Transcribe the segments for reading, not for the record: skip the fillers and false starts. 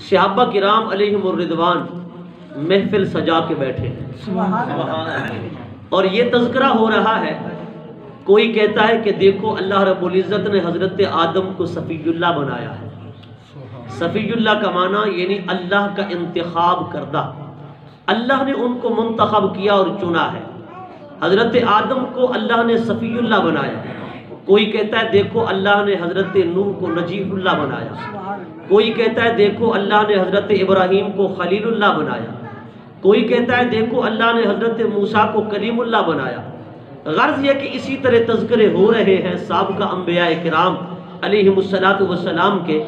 صحابہ کرام علیہم الرضوان محفل سجا کے بیٹھے ہیں اور یہ تذکرہ ہو رہا ہے. کوئی کہتا ہے کہ دیکھو اللہ رب العزت نے حضرت آدم کو صفی اللہ بنایا ہے. صفی اللہ کا معنی یعنی اللہ کا انتخاب کردہ، اللہ نے ان کو منتخب کیا اور چنا ہے. حضرت آدم کو اللہ نے صفی اللہ بنایا. کوئی کہتا ہے دیکھو اللہ نے حضرت نوح کو نجیب اللہ بنایا. کوئی کہتا ہے دیکھو اللہ نے حضرت ابراہیم کو خلیل اللہ بنایا. کوئی کہتا ہے دیکھو اللہ نے حضرت موسیٰ کو کلیم اللہ بنایا. غرض یہ کہ اسی طرح تذکرے ہو رہے ہیں سابقہ انبیاء کرام علیہم السلام کے.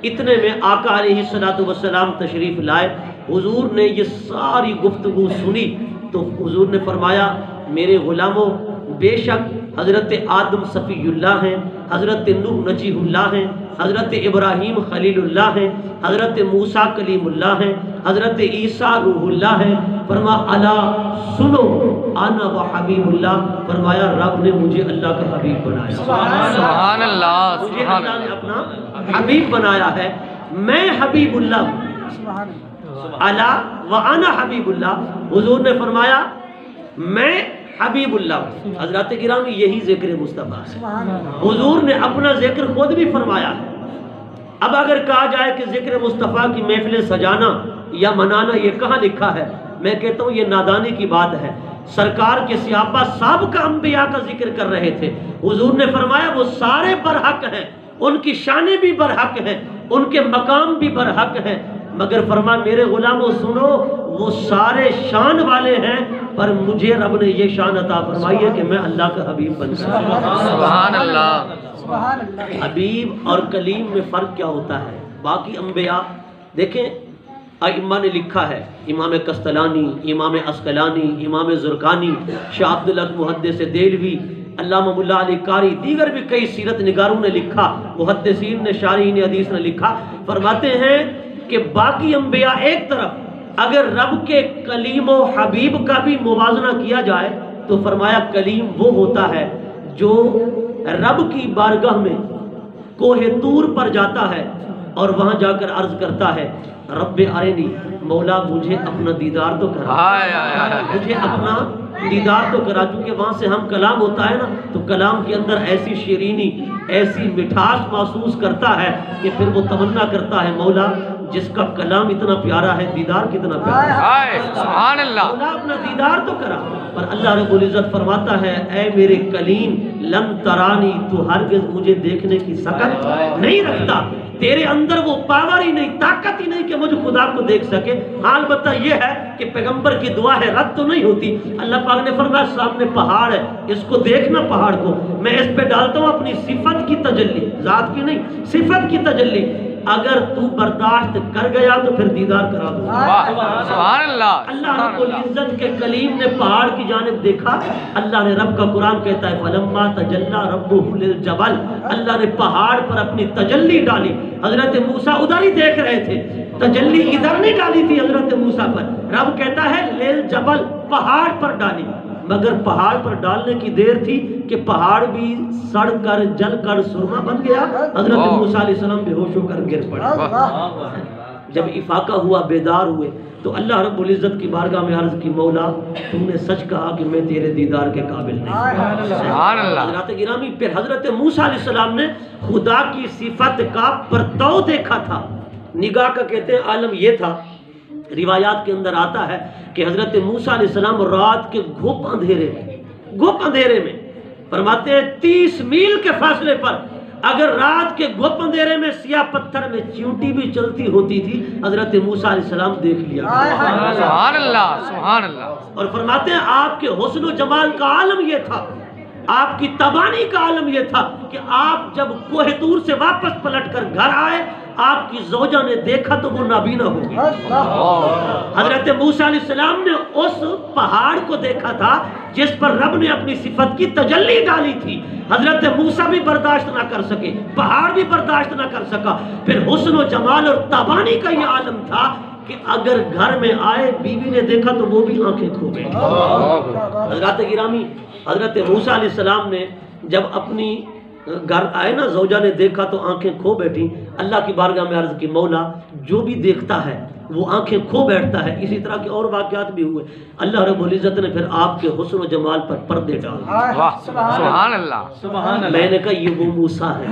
اتنے میں آقا علیہ السلام تشریف لائے. حضور نے یہ ساری گفتگو سنی تو حضور نے فرمایا میرے غلاموں، بے شک حضرت آدم صفی اللہ ہیں، حضرت نوح نجیح اللہ ہیں، حضرت ابراہیم خلیل اللہ ہیں، حضرت موسیٰ کلیم اللہ ہیں، حضرت عیسیٰ روح اللہ ہیں. فرما الا سنو انا و حبیب اللہ. فرمایا رب نے مجھے اللہ کا حبیب بنایا. سبحان اللہ. مجھے اللہ نے اپنا حبیب بنایا ہے. میں حبیب اللہ ہوں. الا و انا حبیب اللہ. حضور نے فرمایا میں حبیب اللہ. حضرات گرامی یہی ذکر مصطفیٰ ہے. حضور نے اپنا ذکر خود بھی فرمایا ہے. اب اگر کہا جائے کہ ذکر مصطفیٰ کی محفل سجانا یا منانا یہ کہاں لکھا ہے، میں کہتا ہوں یہ نادانی کی بات ہے. سرکار کے صحابہ سابقہ انبیاء کا ذکر کر رہے تھے. حضور نے فرمایا وہ سارے برحق ہیں، ان کی شانیں بھی برحق ہیں، ان کے مقام بھی برحق ہیں، مگر فرما میرے غلاموں سنو وہ سارے شان والے ہیں پر مجھے رب نے یہ شان عطا فرمائی ہے کہ میں اللہ کا حبیب بن سکتا ہوں. سبحان اللہ. حبیب اور کلیم میں فرق کیا ہوتا ہے؟ باقی انبیاء دیکھیں ائمہ نے لکھا ہے، امام قسطلانی، امام عسقلانی، امام زرقانی، شاہ عبدالحق محدث دہلوی، علامہ ملا علی قاری، دیگر بھی کئی سیرت نگاروں نے لکھا، محدثین نے، شارحین حدیث نے لکھا. فرماتے ہیں کہ باقی انبیاء ایک طرف اگر رب کے کلیم و حبیب کا بھی موازنہ کیا جائے تو فرمایا کلیم وہ ہوتا ہے جو رب کی بارگاہ میں کوہ طور پر جاتا ہے اور وہاں جا کر عرض کرتا ہے رب ارنی، مولا مجھے اپنا دیدار تو کرا، مجھے اپنا دیدار تو کرا. چونکہ وہاں سے ہم کلام ہوتا ہے نا تو کلام کے اندر ایسی شیرینی، ایسی مٹھاس محسوس کرتا ہے کہ پھر وہ تمنا کرتا ہے مولا جس کا کلام اتنا پیارا ہے دیدار کتنا پیارا ہے. سبحان اللہ. مولا اپنا دیدار تو کرا. پر اللہ رب العزت فرماتا ہے اے میرے کلیم لن ترانی، تو ہرگز مجھے دیکھنے کی سکت نہیں رکھتا. تیرے اندر وہ پاور ہی نہیں، طاقت ہی نہیں کہ مجھے خدا کو دیکھ سکے. ہاں البتہ یہ ہے کہ پیغمبر کی دعا ہے رد تو نہیں ہوتی. اللہ پاک نے فرمایا سامنے پہاڑ ہے، اس کو دیکھنا پہاڑ کو، میں اس پہ ڈالتا ہوں اپنی صفت کی تجلی، ذات کی نہیں صفت کی تجلی. اگر تو برداشت کر گیا تو پھر دیدار کرا دوں. سبحان اللہ. اللہ رب العزت کے کلیم نے پہاڑ کی جانب دیکھا. اللہ نے رب کا قرآن کہتا ہے فلما تجلی ربہ للجبل، اللہ نے پہاڑ پر اپنی تجلی ڈالی. حضرت موسیٰ ادھر ہی دیکھ رہے تھے، تجلی ادھر نہیں ڈالی تھی حضرت موسیٰ پر. رب کہتا ہے للجبل، پہاڑ پر ڈالی. مگر پہاڑ پر ڈالنے کی دیر تھی کہ پہاڑ بھی سڑ کر جل کر سرما بن گیا. حضرت موسیٰ علیہ السلام بے ہوش ہو کر گر پڑے. جب افاقہ ہوا، بیدار ہوئے تو اللہ رب العزت کی بارگاہ میں عرض کی مولا تم نے سچ کہا کہ میں تیرے دیدار کے قابل نہیں. سبحان اللہ. حضرت گرامی پھر حضرت موسیٰ علیہ السلام نے خدا کی صفت کا پرتو دیکھا تھا. نگاہ کا کہتے ہیں عالم یہ تھا، روایات کے اندر آتا ہے کہ حضرت موسیٰ علیہ السلام رات کے گھپ اندھیرے میں فرماتے ہیں 30 میل کے فاصلے پر اگر رات کے گھپ اندھیرے میں سیاہ پتھر میں چیونٹی بھی چلتی ہوتی تھی حضرت موسیٰ علیہ السلام دیکھ لیا. سبحان اللہ. سبحان اللہ. اور فرماتے ہیں آپ کے حسن و جمال کا عالم یہ تھا، آپ کی تبانی کا عالم یہ تھا کہ آپ جب کوہ طور سے واپس پلٹ کر گھر آئے آپ کی زوجہ نے دیکھا تو وہ نابینا ہو گئی. حضرت موسیٰ علیہ السلام نے اس پہاڑ کو دیکھا تھا جس پر رب نے اپنی صفت کی تجلی ڈالی تھی. حضرت موسیٰ بھی برداشت نہ کر سکے، پہاڑ بھی برداشت نہ کر سکا. پھر حسن و جمال اور تابانی کا یہ عالم تھا کہ اگر گھر میں آئے بیوی نے دیکھا تو وہ بھی آنکھیں کھو گئی. حضرات گرامی حضرت موسیٰ علیہ السلام نے جب اپنی گھر آئے نا زوجہ نے دیکھا تو آنکھیں کھو بیٹھی. اللہ کی بارگاہ میں عرض کی مولا جو بھی دیکھتا ہے وہ آنکھیں کھو بیٹھتا ہے. اسی طرح کے اور واقعات بھی ہوئے. اللہ رب العزت نے پھر آپ کے حسن و جمال پر پردے ڈالے. واہ سبحان اللہ. میں نے کہا یہ وہ موسیٰ ہے.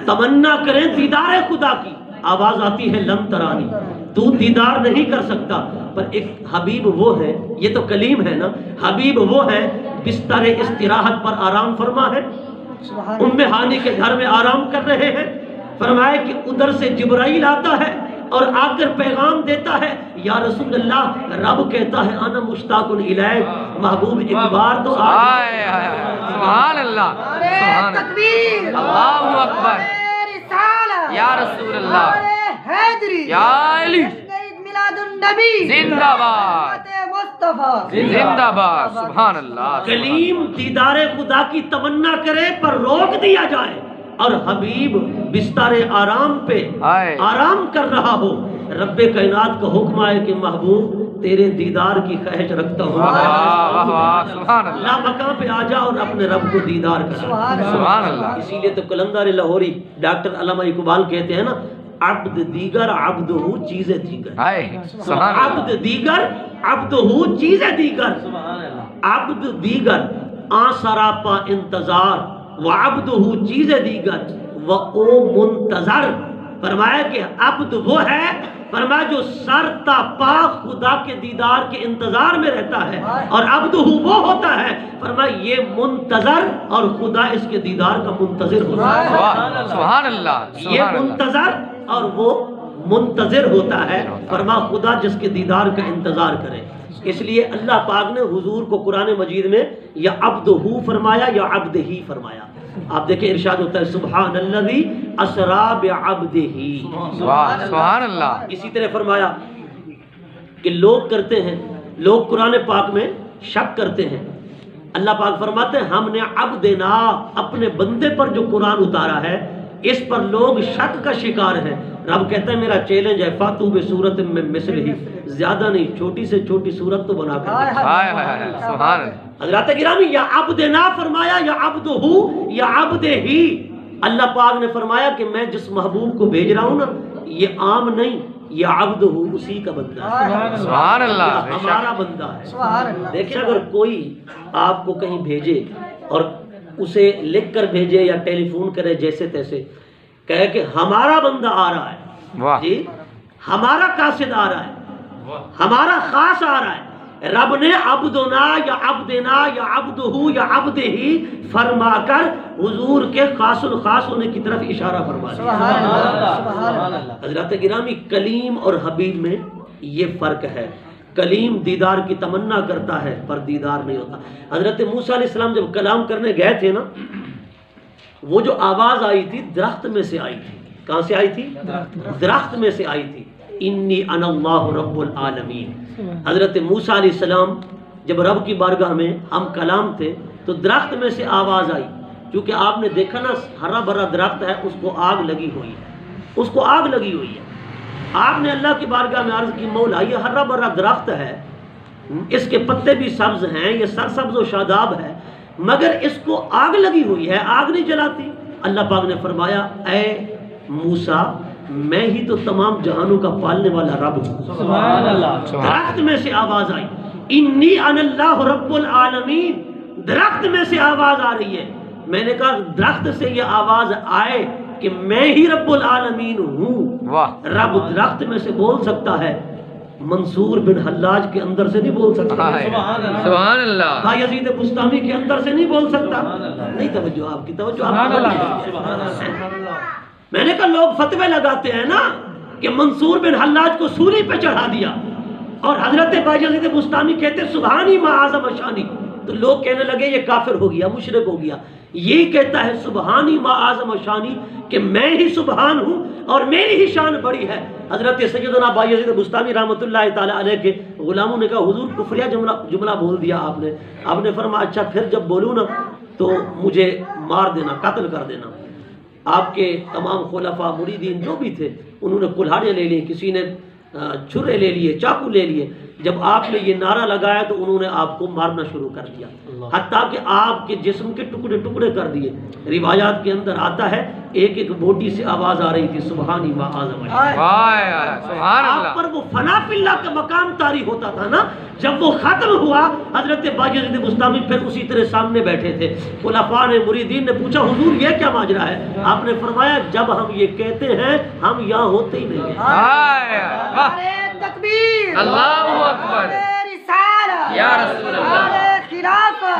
تمنا کریں دیدار خدا کی. آواز آتی ہے لن ترانی, تو دیدار نہیں کر سکتا, پر ایک حبیب وہ ہے, یہ تو کلیم ہے نا, حبیب وہ ہے بستر استراحت پر آرام فرما ہے. ام ہانی کے گھر میں آرام کر رہے ہیں. فرمایا کہ ادھر سے جبرائیل آتا ہے اور آ کر پیغام دیتا ہے یا رسول اللہ, رب کہتا ہے انا مشتاق الیک, محبوب ایک بار تو سبحان اللہ. سبحان اللہ. اللہ اکبر. یا رسول اللہ, یا علی, زندہ باد, زندہ باد. سبحان اللہ. کلیم دیدار خدا کی تمنا کرے پر روک دیا جائے, اور حبیب بستر آرام پہ آرام کر رہا ہو. رب کائنات کا حکم آئے کہ محبوب تیرے دیدار کی خواہش رکھتا ہوں, اللہ مقام پہ آ جا اور اپنے رب کو دیدار کر. سبحان اللہ. اسی لیے تو قلندر لاہوری ڈاکٹر علامہ اقبال کہتے ہیں نا, عبد دیگر عبد ہو چیز دیگر. عبد دیگر عبد ہو چیز دیگر. عبد دیگر آ سراپا انتظار, وعبدہ چیز دیگر و او منتظر. فرمایا کہ عبد وہ ہے, فرمایا جو سر تا پا خدا کے دیدار کے انتظار میں رہتا ہے, اور عبدہ وہ ہوتا ہے فرمایا یہ منتظر, اور خدا اس کے دیدار کا منتظر ہوتا ہے. سبحان اللہ. یہ منتظر اور وہ منتظر ہوتا ہے. فرمایا خدا جس کے دیدار کا انتظار کرے. اس لیے اللہ پاک نے حضور کو قرآن مجید میں یا عبدہ فرمایا یا عبدہ فرمایا. آپ دیکھیں ارشاد ہوتا ہے سبحان الذی اسرا بعبدہ. سبحان اللہ. اسی طرح فرمایا کہ لوگ کرتے ہیں, لوگ قرآن پاک میں شک کرتے ہیں. اللہ پاک فرماتے ہیں ہم نے عبدنا, اپنے بندے پر جو قرآن اتارا ہے اس پر لوگ شک کا شکار ہیں. رب کہتا ہے میرا چیلنج ہے, فاتو بصورت میں مثل ہی, زیادہ نہیں چھوٹی سے چھوٹی صورت تو بنا کر. سبحان اللہ. حضرات گرامی یا عبدنا فرمایا یا عبدہ یا عبدہ ہی. اللہ پاک نے فرمایا کہ میں جس محبوب کو بھیج رہا ہوں نا یہ عام نہیں, یہ عبدہ اسی کا بندہ ہے. سبحان اللہ. ہمارا بندہ ہے. دیکھیں اگر کوئی آپ کو کہیں بھیجے اور اسے لکھ کر بھیجے یا ٹیلی فون کرے جیسے تیسے, کہے کہ ہمارا بندہ آ رہا ہے, جی ہمارا قاصد آ رہا ہے, ہمارا خاص آ رہا ہے, رب نے عبدنا یا عبدنا یا عبدہ یا عبدہ ہی فرما کر حضور کے خاص الخاص ہونے کی طرف اشارہ فرما دیا. حضرات گرامی کلیم اور حبیب میں یہ فرق ہے. کلیم دیدار کی تمنا کرتا ہے پر دیدار نہیں ہوتا. حضرت موسیٰ علیہ السلام جب کلام کرنے گئے تھے نا, وہ جو آواز آئی تھی درخت میں سے آئی تھی. کہاں سے آئی تھی؟ درخت میں سے آئی تھی. انی انا اللہ رب العالمین. حضرت موسیٰ علیہ السلام جب رب کی بارگاہ میں ہم کلام تھے تو درخت میں سے آواز آئی. کیونکہ آپ نے دیکھا نا ہرا بھرا درخت ہے, اس کو آگ لگی ہوئی ہے, اس کو آگ لگی ہوئی ہے. آپ نے اللہ کی بارگاہ میں عرض کی مولا یہ ہرا بھرا درخت ہے, اس کے پتے بھی سبز ہیں, یہ سرسبز و شاداب ہے, مگر اس کو آگ لگی ہوئی ہے, آگ نہیں جلاتی. اللہ پاک نے فرمایا اے موسیٰ میں ہی تو تمام جہانوں کا پالنے والا رب ہوں. سبحان اللہ. درخت میں سے آواز آئی انی انا اللہ رب العالمین. درخت میں سے آواز آ رہی ہے. میں نے کہا درخت سے یہ آواز آئے کہ میں ہی رب العالمین ہوں. رب درخت میں سے بول سکتا ہے, منصور بن حلاج کے اندر سے نہیں بول سکتا. سبحان اللہ. بایزید بستامی کے اندر سے نہیں بول سکتا. نہیں توجہ آپ کی, توجہ آپ کی. میں نے کہا لوگ فتوے لگاتے ہیں نا کہ منصور بن حلاج کو سولی پہ چڑھا دیا, اور حضرت بایزید بستامی کہتے سبحانی ما اعظم شانی, تو لوگ کہنے لگے یہ کافر ہو گیا, مشرک ہو گیا. یہ کہتا ہے سبحانی ما اعظم شانی کہ میں ہی سبحان ہوں اور میری ہی شان بڑی ہے. حضرت سیدنا بایزید بستامی رحمۃ اللہ تعالی علیہ کے غلاموں نے کہا حضور کفریہ جملہ بول دیا آپ نے. آپ نے فرمایا اچھا پھر جب بولوں نا تو مجھے مار دینا, قتل کر دینا. آپ کے تمام خلفاء مریدین جو بھی تھے انہوں نے کلہاڑیاں لے لی, کسی نے چھرے لے لیے, چاقو لے لیے. جب آپ نے یہ نعرہ لگایا تو انہوں نے آپ کو مارنا شروع کر دیا، حتیٰ کہ آپ کے جسم کے ٹکڑے ٹکڑے کر دیے۔ روایات کے اندر آتا ہے ایک ایک بوٹی سے آواز آ رہی تھی سبحانی و اعظم، آپ پر وہ فنا فی اللہ کا مقام طاری ہوتا تھا نا۔ جب وہ ختم ہوا حضرت باقر بستامی پھر اسی طرح سامنے بیٹھے تھے۔ خلفاء نے مریدین نے پوچھا حضور یہ کیا ماجرا ہے؟ آپ نے فرمایا جب ہم یہ کہتے ہیں ہم یہاں ہوتے ہی نہیں ہیں۔ تکبیر، اللہ اکبر، رسالہ یا رسول اللہ، خلافت،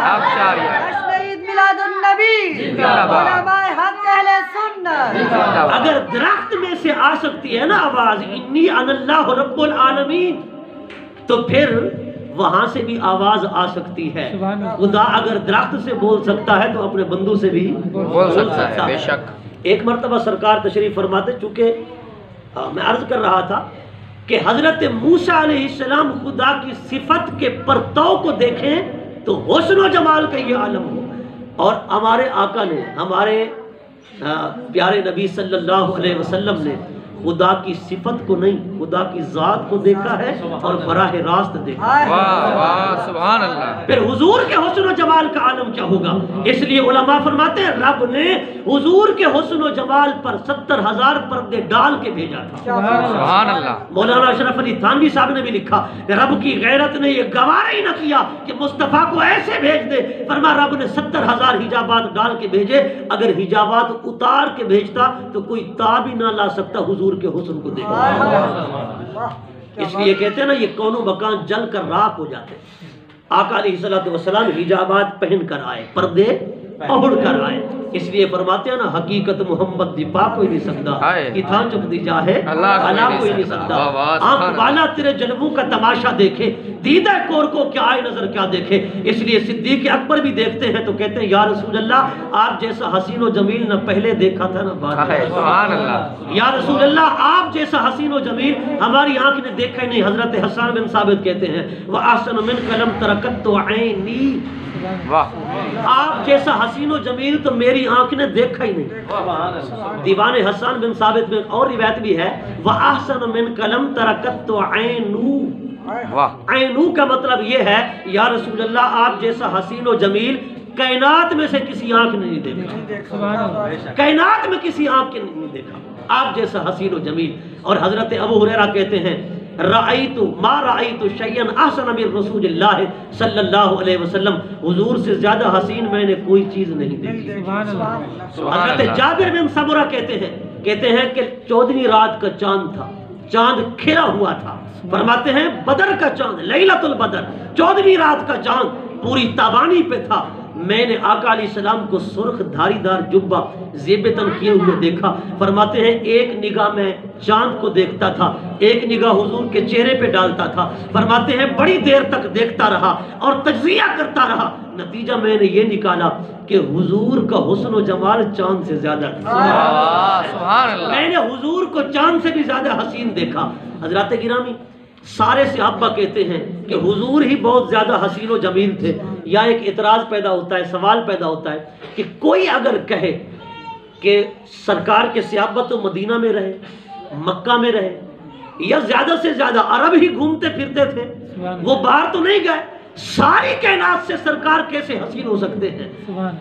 جشن عید میلاد النبی، علماء حق اہل سنت۔ اگر درخت میں سے آ سکتی ہے نا آواز انی انا اللہ رب العالمین، تو پھر وہاں سے بھی آواز آ سکتی ہے۔ خدا اگر درخت سے بول سکتا ہے تو اپنے بندوں سے بھی بول سکتا ہے، بے شک۔ ایک مرتبہ سرکار تشریف فرماتے، چونکہ میں عرض کر رہا تھا کہ حضرت موسیٰ علیہ السلام خدا کی صفت کے پرتو کو دیکھیں تو حسن و جمال کا یہ عالم ہو، اور ہمارے آقا نے، ہمارے پیارے نبی صلی اللہ علیہ وسلم نے خدا کی صفت کو نہیں خدا کی ذات کو دیکھا ہے اور براہ راست دیکھا ہے۔ واہ واہ سبحان اللہ۔ پھر حضور کے حسن و جمال کا عالم کیا ہوگا؟ اس لیے علماء فرماتے ہیں رب نے حضور کے حسن و جمال پر 70,000 پردے ڈال کے بھیجا تھا۔ سبحان اللہ۔ مولانا اشرف علی تھانوی صاحب نے بھی لکھا کہ رب کی غیرت نے یہ گوارا ہی نہ کیا کہ مصطفیٰ کو ایسے بھیج دے، فرما رب نے 70,000 حجابات ڈال کے بھیجے، اگر حجابات اتار کے بھیجتا تو کوئی تاب ہی نہ لا سکتا حضور کے حسن کو دیکھا۔ اس لیے کہتے ہیں نا یہ کون و مکان جل کر راکھ ہو جاتے۔ آقا علیہ السلام حجابات پہن کر آئے، پردے اوڑھ کر آئے، اس لیے فرماتے ہیں نا حقیقت محمد دی پا کوئی نہیں سکتا، کی تھا چپ دی جاہے اللہ کوئی نہیں سکتا۔ آنکھ والا تیرے جلووں کا تماشا دیکھے، دیدہ کور کو کیا آئے نظر کیا دیکھے۔ اس لیے صدیق اکبر بھی دیکھتے ہیں تو کہتے ہیں یا رسول اللہ آپ جیسا حسین و جمیل نہ پہلے دیکھا تھا نہ بعد میں۔ سبحان اللہ۔ یا رسول اللہ آپ جیسا حسین و جمیل ہماری آنکھ نے دیکھا ہی نہیں۔ حضرت حسان بن ثابت کہتے ہیں وَأَحْسَنُ مِنْكَ لَمْ تَرَكَتُ عَيْنِي، آپ جیسا حسین و جمیل تو میری آنکھ نے دیکھا ہی نہیں۔ دیوان حسان بن ثابت میں اور روایت بھی ہے وَأَحْسَنُ مِنْكَ لَمْ تَرَكَتُ عَيْنُو، عینو کا مطلب یہ ہے یا رسول اللہ آپ جیسا حسین و جمیل کائنات میں سے کسی آنکھ نے نہیں دیکھا، کائنات میں کسی آنکھ نے نہیں دیکھا آپ جیسا حسین و جمیل۔ اور حضرت ابو ہریرہ کہتے ہیں رأیتو ما رأیتو شیئن احسن من رسول اللہ صلی اللہ علیہ وسلم، حضور سے زیادہ حسین میں نے کوئی چیز نہیں دیکھی۔ حضرت جابر بن سمرہ کہتے ہیں کہ 14ویں رات کا چاند تھا، چاند کھلا ہوا تھا، فرماتے ہیں بدر کا چاند لیلۃ البدر 14ویں رات کا چاند پوری تابانی پہ تھا۔ میں نے آقا علیہ السلام کو سرخ دھاری دار جبہ زیب تن کیے ہوئے دیکھا، فرماتے ہیں ایک نگاہ میں چاند کو دیکھتا تھا، ایک نگاہ حضور کے چہرے پہ ڈالتا تھا، فرماتے ہیں بڑی دیر تک دیکھتا رہا اور تجزیہ کرتا رہا، نتیجہ میں نے یہ نکالا کہ حضور کا حسن و جمال چاند سے زیادہ تھا، میں نے حضور کو چاند سے بھی زیادہ حسین دیکھا۔ حضرات گرامی سارے صحابہ کہتے ہیں کہ حضور ہی بہت زیادہ حسین و جمیل تھے۔ یا ایک اعتراض پیدا ہوتا ہے، سوال پیدا ہوتا ہے کہ کوئی اگر کہے کہ سرکار کے صحابہ تو مدینہ میں رہے، مکہ میں رہے، یا زیادہ سے زیادہ عرب ہی گھومتے پھرتے تھے، وہ باہر تو نہیں گئے، ساری کائنات سے سرکار کیسے حسین ہو سکتے ہیں؟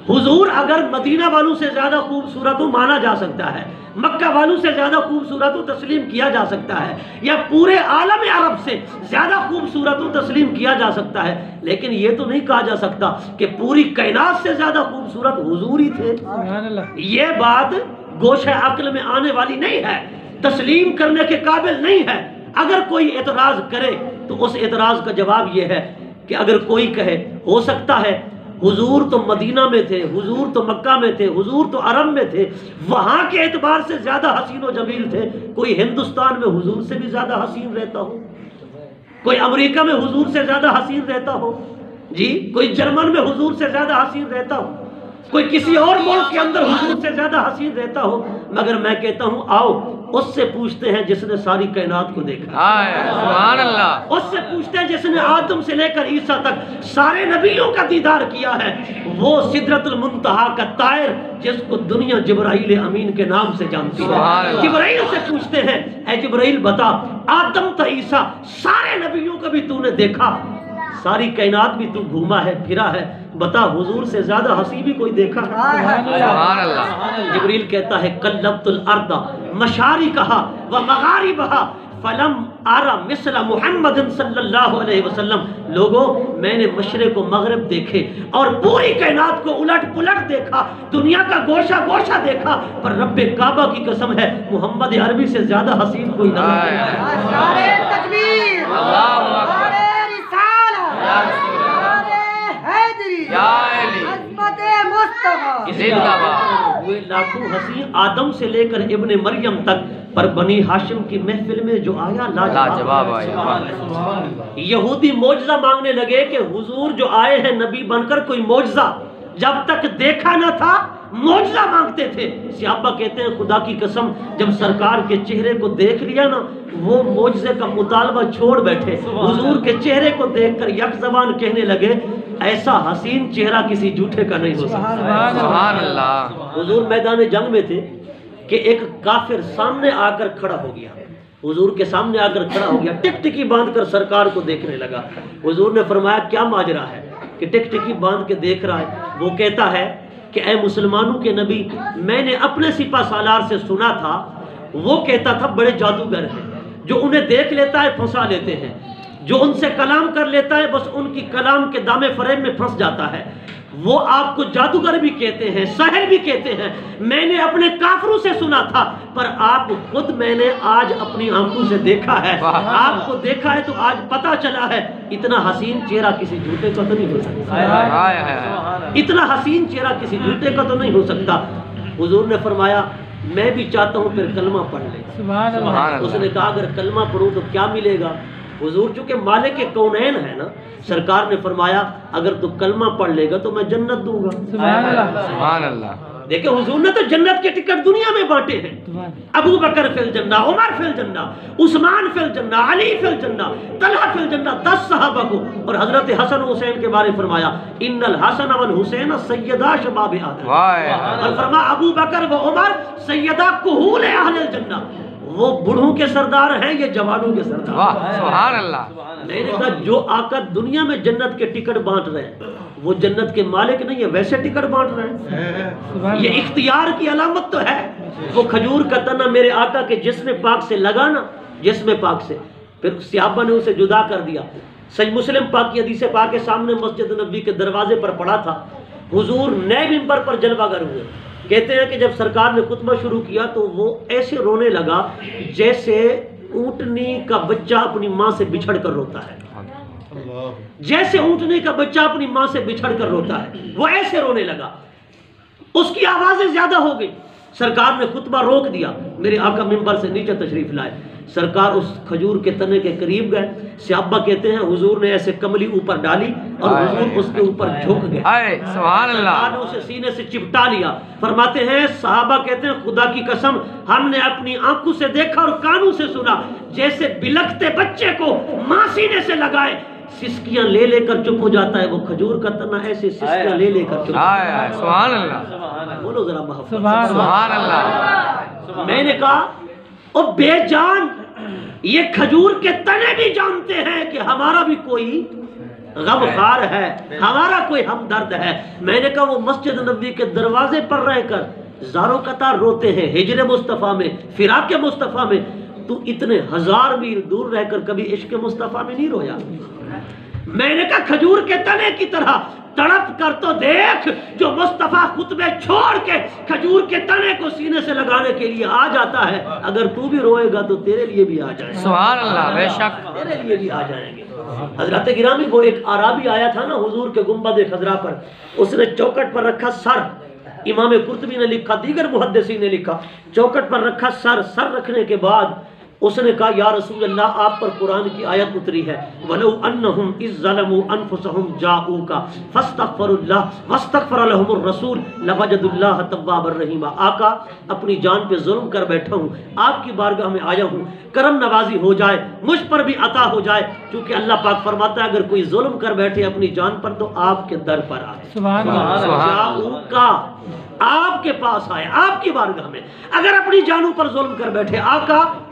حضور اگر مدینہ والوں سے زیادہ خوبصورت مانا جا سکتا ہے، مکہ والوں سے زیادہ خوبصورت تسلیم کیا جا سکتا ہے، یا پورے عالم عرب سے زیادہ خوبصورت تسلیم کیا جا سکتا ہے، لیکن یہ تو نہیں کہا جا سکتا کہ پوری کائنات سے زیادہ خوبصورت حضور ہی تھے۔ یہ بات گوشہ عقل میں آنے والی نہیں ہے، تسلیم کرنے کے قابل نہیں ہے۔ اگر کوئی اعتراض کرے تو اس اعتراض کا جواب یہ ہے کہ اگر کوئی کہے ہو سکتا ہے حضور تو مدینہ میں تھے، حضور تو مکہ میں تھے، حضور تو عرب میں تھے، وہاں کے اعتبار سے زیادہ حسین و جمیل تھے، کوئی ہندوستان میں حضور سے بھی زیادہ حسین رہتا ہو، کوئی امریکہ میں حضور سے زیادہ حسین رہتا ہو، جی کوئی جرمن میں حضور سے زیادہ حسین رہتا ہو، کوئی کسی اور ملک کے اندر حضور سے زیادہ حسین رہتا ہو، مگر میں کہتا ہوں آؤ اس سے پوچھتے ہیں جس نے ساری کائنات کو دیکھا، سبحان اللہ، اس سے پوچھتے ہیں جس نے آدم سے لے کر عیسیٰ تک سارے نبیوں کا دیدار کیا ہے، وہ سدرۃ المنتہا کا طائر جس کو دنیا جبرائیل امین کے نام سے جانتی ہے۔ جبرائیل سے پوچھتے ہیں اے جبرائیل بتا آدم تا عیسیٰ سارے نبیوں کو بھی تو نے دیکھا، ساری کائنات بھی تو گھوما ہے پھرا ہے، بتا حضور سے زیادہ ہنسی بھی کوئی دیکھا؟ سبحان اللہ. جبریل کہتا ہے قلبت الارض مشارقہا و مغاربہا فلم آرا مثل محمد صلی اللہ علیہ وسلم. لوگوں میں نے مشرق و مغرب دیکھے اور پوری کائنات کو الٹ پلٹ دیکھا، دنیا کا گوشہ گوشہ دیکھا، پر رب کعبہ کی قسم ہے محمد عربی سے زیادہ حسین کوئی نہ ہے. نعرہ تکبیر، نعرہ رسالہ، نعرہ حیدری، یا علی، عظمت مصطفیٰ. زندہ باد. ہوئے لاکھوں حسین آدم سے لے کر ابن مریم تک، پر بنی ہاشم کی محفل میں جو آیا لاجواب آیا. یہودی معجزہ مانگنے لگے کہ حضور جو آئے ہیں نبی بن کر کوئی معجزہ، جب تک دیکھا نہ تھا معجزہ مانگتے تھے. صحابہ کہتے ہیں خدا کی قسم جب سرکار کے چہرے کو دیکھ لیا نا وہ معجزے کا مطالبہ چھوڑ بیٹھے، حضور کے چہرے کو دیکھ کر یک زبان کہنے لگے ایسا حسین چہرہ کسی جھوٹے کا نہیں ہو سکتا. سبحان اللہ. حضور میدان جنگ میں تھے کہ ایک کافر سامنے آ کر کھڑا ہو گیا، حضور کے سامنے آ کر کھڑا ہو گیا، ٹک ٹکی باندھ کر سرکار کو دیکھنے لگا. حضور نے فرمایا کیا ماجرا ہے کہ ٹک ٹکی باندھ کے دیکھ رہا ہے؟ وہ کہتا ہے کہ اے مسلمانوں کے نبی، میں نے اپنے سپہ سالار سے سنا تھا، وہ کہتا تھا بڑے جادوگر ہیں، جو انہیں دیکھ لیتا ہے پھنسا لیتے ہیں، جو ان سے کلام کر لیتا ہے بس ان کی کلام کے دامے فریب میں پھنس جاتا ہے. وہ آپ کو جادوگر بھی کہتے ہیں، ساحر بھی کہتے ہیں. میں نے اپنے کافروں سے سنا تھا، پر آپ خود میں نے آج اپنی آنکھوں سے دیکھا ہے. آپ کو دیکھا ہے تو آج پتا چلا ہے اتنا حسین چہرہ کسی جھوٹے کا تو نہیں ہو سکتا. اتنا حسین چہرہ کسی جھوٹے کا تو نہیں ہو سکتا. حضور نے فرمایا میں بھی چاہتا ہوں پھر کلمہ پڑھ لے. اس نے کہا اگر کلمہ پڑھوں تو کیا ملے گا؟ حضور چونکہ مالک کونین ہے نا، سرکار نے فرمایا اگر تو کلمہ پڑھ لے گا تو میں جنت دوں گا. سبحان اللہ. دیکھیں حضور نے تو جنت کے ٹکٹ دنیا میں بانٹے ہیں. ابو بکر فی الجنہ، عمر فی الجنہ، عثمان فی الجنہ، علی فی الجنہ، طلحہ فی الجنہ، 10 صحابہ کو. اور حضرت حسن حسین کے بارے فرمایا ان الحسن والحسین سیدہ شباب آدم، اور فرمایا ابو بکر و عمر سیدہ کہول اہل الجنہ. وہ بڑھوں کے سردار ہیں، یہ جوانوں کے سردار. سبحان اللہ. میں نے کہا جو آقا دنیا میں جنت کے ٹکٹ بانٹ رہے ہیں وہ جنت کے مالک نہیں ہے، ویسے ٹکٹ بانٹ رہے ہیں. یہ اختیار کی علامت تو ہے. وہ کھجور کا تنا میرے آقا کے جسم پاک سے لگانا، جسم پاک سے، پھر صحابہ نے اسے جدا کر دیا. صحیح مسلم پاک کی حدیث پاک کے سامنے مسجد نبوی کے دروازے پر پڑا تھا. حضور نئے منبر پر جلوہ گر ہوئے. کہتے ہیں کہ جب سرکار نے خطبہ شروع کیا تو وہ ایسے رونے لگا جیسے اونٹنی کا بچہ اپنی ماں سے بچھڑ کر روتا ہے. جیسے اونٹنی کا بچہ اپنی ماں سے بچھڑ کر روتا ہے وہ ایسے رونے لگا. اس کی آوازیں زیادہ ہو گئی. سرکار نے خطبہ روک دیا. میرے آقا منبر سے نیچے تشریف لائے. سرکار اس کھجور کے تنے کے قریب گئے. صحابہ کہتے ہیں حضور نے ایسے کملی اوپر ڈالی اور حضور اس کے اوپر جھک گئے. سبحان اللہ. سرکار نے اسے سینے سے چپٹا لیا. فرماتے ہیں صحابہ کہتے ہیں خدا کی قسم ہم نے اپنی آنکھوں سے دیکھا اور کانوں سے سنا جیسے بلکتے بچے کو ماں سینے سے لگائے سسکیاں لے لے کر چپ ہو جاتا ہے. وہ کھجور کا تنا ایسے سسکیاں لے لے کر چپ. سبحان اللہ. بولو ذرا محبت. سبحان اللہ. میں نے کہا او بے جان، یہ کھجور کے تنے بھی جانتے ہیں کہ ہمارا بھی کوئی غمخوار ہے، ہمارا کوئی ہمدرد ہے. میں نے کہا وہ مسجد نبوی کے دروازے پر رہ کر زاروں قطار روتے ہیں ہجر مصطفیٰ میں، فراق مصطفیٰ میں. تو اتنے ہزار میل دور رہ کر کبھی عشق مصطفیٰ میں نہیں رویا؟ میں نے کہا کھجور کے تنے کی طرح تڑپ کر تو دیکھ جو مصطفیٰ خطبے چھوڑ کے کھجور کے تنے کو سینے سے لگانے کے لیے آ جاتا ہے. اگر تو بھی روئے گا تو تیرے لیے بھی آ جائے گا. سبحان اللہ. بے شک تیرے لیے بھی آ جائیں گے. حضرت گرامی وہ ایک عربی آیا تھا نا حضور کے گنبد خضرا پر، اس نے چوکٹ پر رکھا سر. امام قرطبی نے لکھا، دیگر محدثین نے لکھا چوکٹ پر رکھا سر. سر رکھنے کے بعد اس نے کہا یا رسول اللہ آپ پر قرآن کی آیت اتری ہے وَلَوْ أَنَّهُمْ إِذْ ظَلَمُوا أَنفُسَهُمْ جَاءُوكَ فَاسْتَغْفَرُوا اللَّهَ وَاسْتَغْفَرَ لَهُمُ الرَّسُولُ لَوَجَدُوا اللَّهَ تَوَّابًا رَحِيمًا. آقا اپنی جان پہ ظلم کر بیٹھا ہوں، آپ کی بارگاہ میں آیا ہوں، کرم نوازی ہو جائے، مجھ پر بھی عطا ہو جائے. چونکہ اللہ پاک فرماتا ہے اگر کوئی ظلم کر بیٹھے اپنی جان پر تو آپ کے در پر آئے. سبحان اللہ. جاؤکا آپ کے پاس آئے، آپ کی بارگاہ میں. اگر اپنی جانوں پر ظلم کر بیٹھے آقا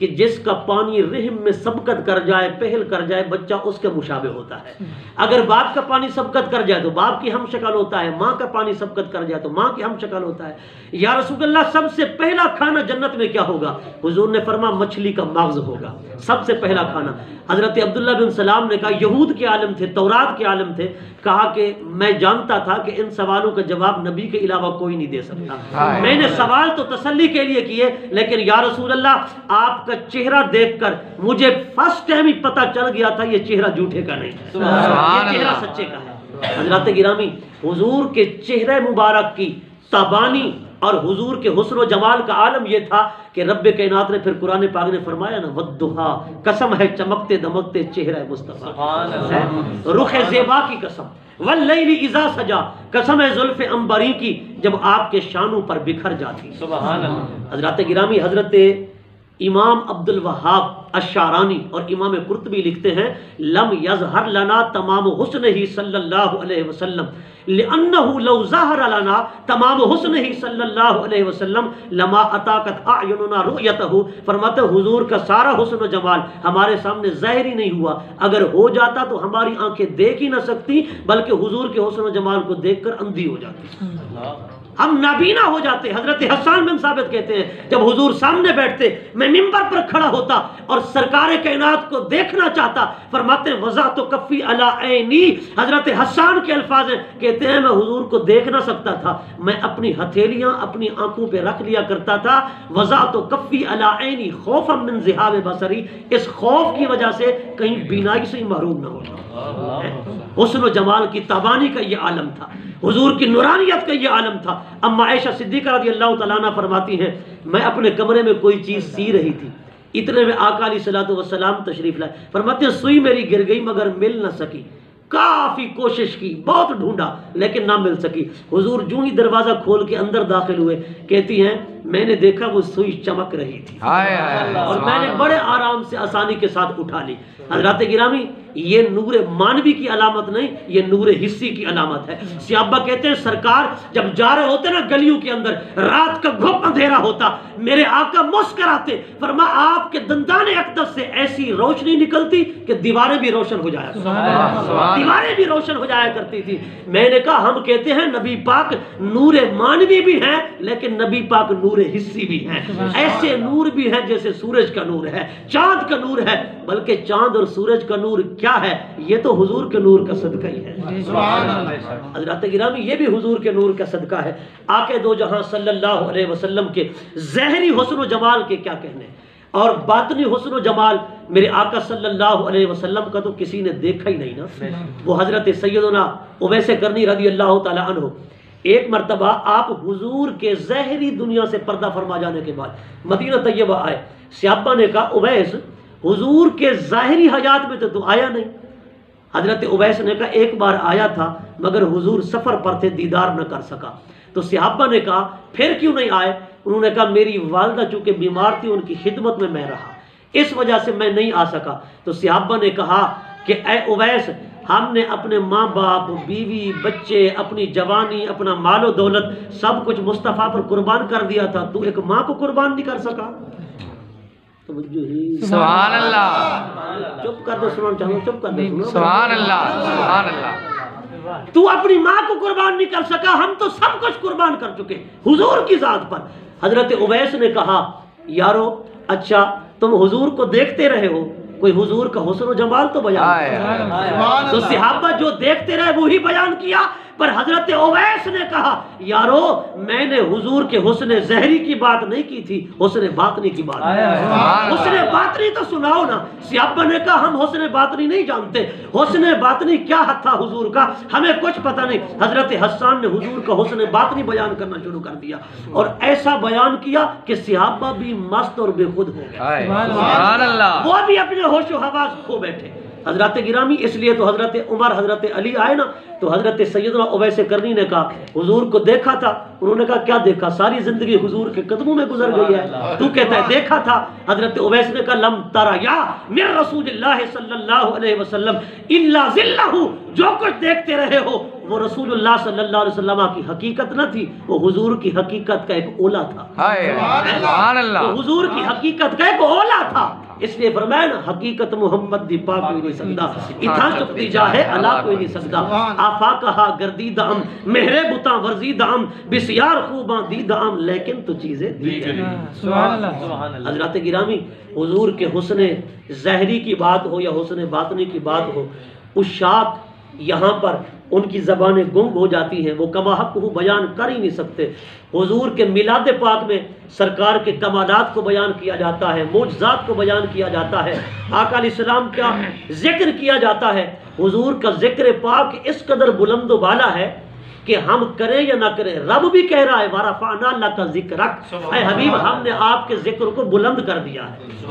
کہ جس کا پانی رحم میں سبقت کر جائے، پہل کر جائے، بچہ اس کے مشابہ ہوتا ہے۔ اگر باپ کا پانی سبقت کر جائے تو باپ کی ہم شکل ہوتا ہے، ماں کا پانی سبقت کر جائے تو ماں کی ہم شکل ہوتا ہے۔ یا رسول اللہ سب سے پہلا کھانا جنت میں کیا ہوگا؟ حضور نے فرمایا مچھلی کا مغز ہوگا، سب سے پہلا کھانا۔ حضرت عبداللہ بن سلام نے کہا، یہود کے عالم تھے، تورات کے عالم تھے، کہا کہ میں جانتا تھا کہ ان سوالوں کا جواب نبی کے علاوہ کوئی نہیں دے سکتا، میں نے سوال تو تسلی کے لیے کیے، لیکن یا رسول اللہ آپ کا چہرہ دیکھ کر مجھے فرسٹ ٹائم ہی پتہ چل گیا تھا یہ چہرہ جھوٹے کا نہیں ہے، یہ چہرہ سچے کا ہے۔ حضرات گرامی، حضور کے چہرہ مبارک کی تابانی اور حضور کے حسن و جمال کا عالم یہ تھا کہ رب کائنات نے پھر قرآن پاک نے فرمایا نا، وَالضُّحَا، قسم ہے چمکتے دمکتے چہرہ مصطفیٰ، رخ زیبا کی قسم، وَاللَّيْلِ اِذَا سَجَا، قسم ہے زلف عنبری کی جب آپ کے شانوں پر بکھر جاتی۔ حضرات گرامی، حضرت امام عبد الوہاب الشعرانی اور امام قرطبی لکھتے ہیں، لم یظہر لنا تمام حسنہ صلی اللہ علیہ وسلم لأنہ لو ظہر لنا تمام حسنہ صلی اللہ علیہ وسلم لما اطاقت اعیننا رؤیتہ۔ فرماتے حضور کا سارا حسن و جمال ہمارے سامنے ظاہر ہی نہیں ہوا، اگر ہو جاتا تو ہماری آنکھیں دیکھ ہی نہ سکتی، بلکہ حضور کے حسن و جمال کو دیکھ کر اندھی ہو جاتی، ہم نابینا ہو جاتے۔ حضرت حسان بن ثابت کہتے ہیں، جب حضور سامنے بیٹھتے میں منبر پر کھڑا ہوتا اور سرکار کائنات کو دیکھنا چاہتا، فرماتے ہیں وضعت کفی علی عینی، حضرت حسان کے الفاظ ہیں، کہتے ہیں میں حضور کو دیکھ نہ سکتا تھا، میں اپنی ہتھیلیاں اپنی آنکھوں پہ رکھ لیا کرتا تھا، وضعت کفی علی عینی خوفا من ذہاب بصری، اس خوف کی وجہ سے کہیں بینائی سے محروم نہ ہو جاؤں۔ حسن و جمال کی تابانی کا یہ عالم تھا، حضور کی نورانیت کا یہ عالم تھا۔ اما عائشہ صدیقہ رضی اللہ تعالیٰ عنہ فرماتی ہیں، میں اپنے کمرے میں کوئی چیز سی رہی تھی، اتنے میں آقا علیہ الصلوۃ والسلام تشریف لائے، فرماتے ہیں سوئی میری گر گئی مگر مل نہ سکی، کافی کوشش کی، بہت ڈھونڈا لیکن نہ مل سکی۔ حضور جو ہی دروازہ کھول کے اندر داخل ہوئے، کہتی ہیں میں نے دیکھا وہ سوئی چمک رہی تھی اور میں نے بڑے آرام سے آسانی کے ساتھ اٹھا لی۔ حضرات گرامی، یہ نور مانوی کی علامت نہیں، یہ نور حسی کی علامت ہے۔ صحابہ کہتے ہیں سرکار جب جا رہے ہوتے نا گلیوں کے اندر، رات کا گھپ اندھیرا ہوتا، میرے آقا مسکراتے، فرمایا آپ کے دندان اقدس سے ایسی روشنی نکلتی کہ دیواریں بھی روشن ہو جایا کرتی، دیواریں بھی روشن ہو جایا کرتی تھی۔ میں نے کہا ہم کہتے ہیں نبی پاک نور مانوی بھی ہیں لیکن نبی پاک نور حسی بھی ہیں، ایسے نور بھی ہیں جیسے سورج کا نور ہے، چاند کا نور ہے، بلکہ چاند اور سورج کا نور کیا ہے؟ یہ تو حضور کے نور کا صدقہ ہی ہے۔ حضرات گرامی، یہ بھی حضور کے نور کا صدقہ ہے۔ آقا دو جہاں صلی اللہ علیہ وسلم کے ظاہری حسن و جمال کے کیا کہنے، اور باطنی حسن و جمال میرے آقا صلی اللہ علیہ وسلم کا تو کسی نے دیکھا ہی نہیں نا۔ وہ حضرت سیدنا اویس کرنی رضی اللہ تعالی عنہ، ایک مرتبہ آپ حضور کے ظاہری دنیا سے پردہ فرما جانے کے بعد مدینہ طیبہ آئے، صحابہ نے کہا اویس حضور کے ظاہری حیات میں تو آیا نہیں۔ حضرت اویس نے کہا ایک بار آیا تھا مگر حضور سفر پر تھے، دیدار نہ کر سکا۔ تو صحابہ نے کہا پھر کیوں نہیں آئے؟ انہوں نے کہا میری والدہ چونکہ بیمار تھی، ان کی خدمت میں میں رہا، اس وجہ سے میں نہیں آ سکا۔ تو صحابہ نے کہا کہ اے اویس، ہم نے اپنے ماں باپ، بیوی، بچے، اپنی جوانی، اپنا مال و دولت سب کچھ مصطفیٰ پر قربان کر دیا تھا، تو ایک ماں کو قربان نہیں کر سکا؟ سبحان اللہ، چپ کر دو، سننا چاہوں چپ کر دو، سبحان اللہ، سبحان اللہ۔ تو اپنی ماں کو قربان نہیں کر سکا، ہم تو سب کچھ قربان کر چکے حضور کی ذات پر۔ حضرت اویس نے کہا یارو اچھا تم حضور کو دیکھتے رہے ہو، کوئی حضور کا حسن و جمال تو بیان کرو۔ تو صحابہ جو دیکھتے رہے وہی بیان کیا، پر حضرت اویس نے کہا یارو میں نے حضور کے حسن ظاہری کی بات نہیں کی تھی، حسن باطنی کی بات۔ حسن باطنی تو سناؤ نا۔ صحابہ نے کہا ہم حسن باطنی نہیں جانتے، حسن باطنی کیا تھا حضور کا ہمیں کچھ پتہ نہیں۔ حضرت حسان نے حضور کا حسن باطنی بیان کرنا شروع کر دیا، اور ایسا بیان کیا کہ صحابہ بھی مست اور بے خود ہو گئے، سبحان اللہ، وہ بھی اپنے ہوش و حواس کھو بیٹھے۔ حضرات گرامی، اس لیے تو حضرت عمر حضرت علی آئے نا، تو حضرت سیدنا اویس کرنی نے کہا حضور کو دیکھا تھا؟ انہوں نے کہا کیا دیکھا؟ ساری زندگی حضور کے قدموں میں گزر گئی ہے، تو کہتا ہے دیکھا تھا؟ حضرت اویس نے کہا لم ترا یا من رسول اللہ صلی اللہ علیہ وسلم الا ذلہ، جو کچھ دیکھتے رہے ہو وہ رسول اللہ صلی اللہ علیہ وسلم کی حقیقت نہ تھی، وہ حضور کی حقیقت کا ایک اولا تھا۔ سبحان اللہ، وہ حضور کی حقیقت کا ایک اولا تھا، اس لیے فرمایا نا حقیقت محمد دی پاک کوئی نہیں سکتا، اتھا چکتی جا ہے اللہ کوئی نہیں سکتا، آفا کہا گردی دام مہرے بتاں ورزی دام بسیار خوباں دی دام لیکن تو چیزیں دی سبحان اللہ۔ حضرات گرامی، حضور کے حسن ظاہری کی بات ہو یا حسن باطنی کی بات ہو، عشاق یہاں پر ان کی زبانیں گنگ ہو جاتی ہیں، وہ کما حق کو بیان کر ہی نہیں سکتے۔ حضور کے میلاد پاک میں سرکار کے کمالات کو بیان کیا جاتا ہے، معجزات کو بیان کیا جاتا ہے، آقا علیہ السلام کا ذکر کیا جاتا ہے۔ حضور کا ذکر پاک اس قدر بلند و بالا ہے کہ ہم کریں یا نہ کریں، رب بھی کہہ رہا ہے وَرَفَعْنَا لَكَ ذِكْرَكَ، اے حبیب ہم نے آپ کے ذکر کو بلند کر دیا ہے۔